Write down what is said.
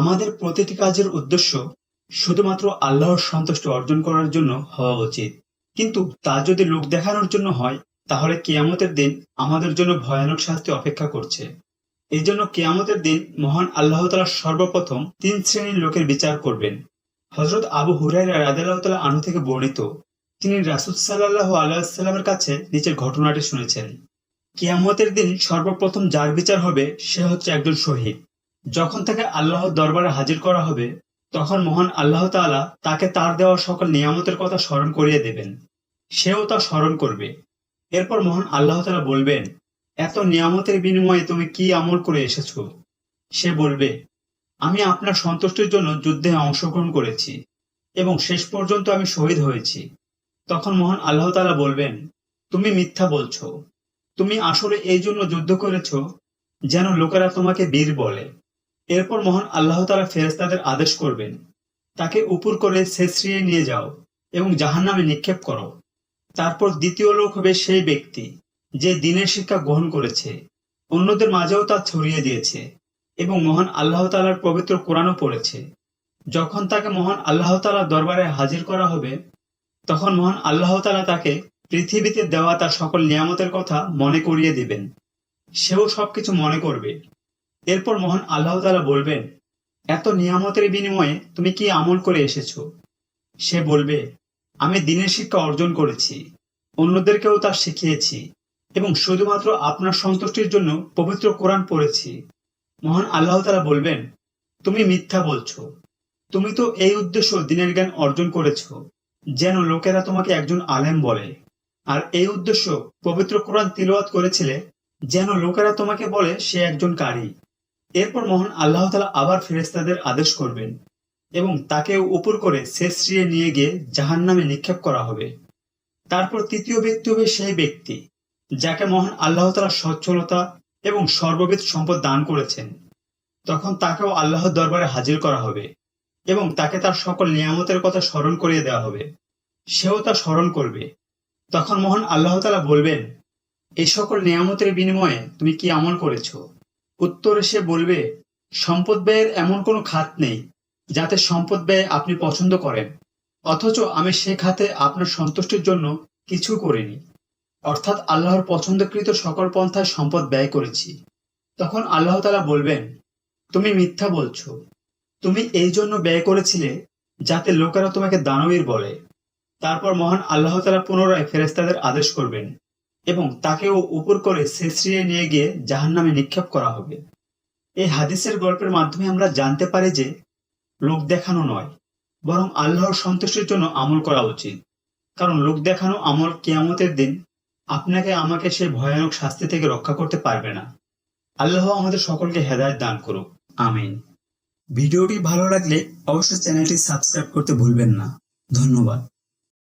আমাদের প্রতিটি কাজের উদ্দেশ্য শুধুমাত্র আল্লাহর সন্তুষ্টি অর্জন করার জন্য হওয়া উচিত। কিন্তু তা যদি লোক দেখানোর জন্য হয়, তাহলে কিয়ামতের দিন আমাদের জন্য ভয়ানক শাস্তি অপেক্ষা করছে। এই জন্য কিয়ামতের দিন মহান আল্লাহ তাআলা সর্বপ্রথম 3 শ্রেণীর লোকের বিচার করবেন। হযরত আবু হুরায়রা রাদিয়াল্লাহু তাআলা আনহু থেকে বর্ণিত, তিনি রাসূল সাল্লাল্লাহু আলাইহি ওয়াসাল্লামের কাছে নিচের ঘটনাটি শুনেছেন। কিয়ামতের দিন সর্বপ্রথম যার বিচার হবে সে হচ্ছে একজন শহীদ। যখন তাকে আল্লাহর দরবারে হাজির করা হবে, তখন মহান আল্লাহ তাআলা তাকে তার দেওয়া সকল নিয়ামতের কথা স্মরণ করিয়ে দেবেন। সেও তা স্মরণ করবে। এরপর মহান আল্লাহ তাআলা বলবেন, এত নিয়ামতের বিনিময়ে তুমি কি আমল করে এসেছো? সে বলবে, আমি আপনার সন্তুষ্টির জন্য যুদ্ধে অংশগ্রহণ করেছি এবং শেষ পর্যন্ত আমি শহীদ হয়েছি। তখন মহান আল্লাহ তাআলা বলবেন, তুমি মিথ্যা বলছো। তুমি আসলে এই জন্য যুদ্ধ করেছো যেন লোকেরা তোমাকে বীর বলে। এরপর মহান আল্লাহ তাআলা ফেরেশতাদের আদেশ করবেন, তাকে উপর করে ছেঁচড়িয়ে নিয়ে যাও এবং জাহান্নামে নিক্ষেপ করো। তারপর দ্বিতীয় লোক হবে সেই ব্যক্তি যে দ্বীনের শিক্ষা গ্রহণ করেছে, অন্যদের মাঝেও তা ছড়িয়ে দিয়েছে এবং মহান আল্লাহ তাআলার পবিত্র কোরআনও পড়েছে। যখন তাকে মহান আল্লাহ তাআলার দরবারে হাজির করা হবে, তখন মহান আল্লাহ তাআলা তাকে পৃথিবীতে দেওয়া তার সকল নিয়ামতের কথা মনে করিয়ে দিবেন। সেও সবকিছু মনে করবে। এরপর মহান আল্লাহ তাআলা বলবেন, এত নিয়ামতের বিনিময়ে তুমি কি আমল করে এসেছো? সে বলবে, আমি দ্বীনের শিক্ষা অর্জন করেছি, অন্যদেরকেও তা শিখিয়েছি এবং শুধুমাত্র আপনার সন্তুষ্টির জন্য পবিত্র কোরআন পড়েছি। মহান আল্লাহ তাআলা বলবেন, তুমি মিথ্যা বলছো। তুমি তো এই উদ্দেশ্য দ্বীনের জ্ঞান অর্জন করেছো যেন লোকেরা তোমাকে একজন আলেম বলে, আর এই উদ্দেশ্য পবিত্র কোরআন তিলাওয়াত করেছিলে যেন লোকেরা তোমাকে বলে সে একজন কারি। এরপর মহান আল্লাহ তাআলা আবার ফেরেশতাদের আদেশ করবেন এবং তাকে উপর করে ছেঁচড়িয়ে নিয়ে গিয়ে জাহান্নামে নিক্ষেপ করা হবে। তারপর তৃতীয় ব্যক্তি হবে সেই ব্যক্তি যাকে মহান আল্লাহ তাআলা সচ্ছলতা এবং সর্ববিধ সম্পদ দান করেছেন। তখন তাকেও আল্লাহর দরবারে হাজির করা হবে এবং তাকে তার সকল নিয়ামতের কথা স্মরণ করিয়ে দেওয়া হবে। সেও তা স্মরণ করবে। তখন মহান আল্লাহ তাআলা বলবেন, এই সকল নিয়ামতের বিনিময়ে তুমি কি আমল করেছো? উত্তরে সে বলবে, সম্পদ ব্যয়ের এমন কোনো খাত নেই যাতে সম্পদ ব্যয় আপনি পছন্দ করেন, অথচ আমি সে খাতে আপনার সন্তুষ্টির জন্য কিছু করিনি। অর্থাৎ আল্লাহর পছন্দকৃত সকল পন্থায় সম্পদ ব্যয় করেছি। তখন আল্লাহ তাআলা বলবেন, তুমি মিথ্যা বলছো। তুমি এই জন্য ব্যয় করেছিলে যাতে লোকেরা তোমাকে দানবীর বলে। তারপর মহান আল্লাহ তাআলা পুনরায় ফেরেশতাদের আদেশ করবেন এবং তাকেও উপর করে ছেঁচড়িয়ে নিয়ে গিয়ে জাহান্নামে নিক্ষেপ করা হবে। এই হাদিসের গল্পের মাধ্যমে আমরা জানতে পারি যে লোক দেখানো নয়, বরং আল্লাহর সন্তুষ্টির জন্য আমল করা উচিত। কারণ লোক দেখানো আমল কিয়ামতের দিন আপনাকে আমাকে সেই ভয়ানক শাস্তি থেকে রক্ষা করতে পারবে না। আল্লাহ আমাদের সকলকে হেদায়েত দান করুক। আমিন। ভিডিওটি ভালো লাগলে অবশ্যই চ্যানেলটি সাবস্ক্রাইব করতে ভুলবেন না। ধন্যবাদ।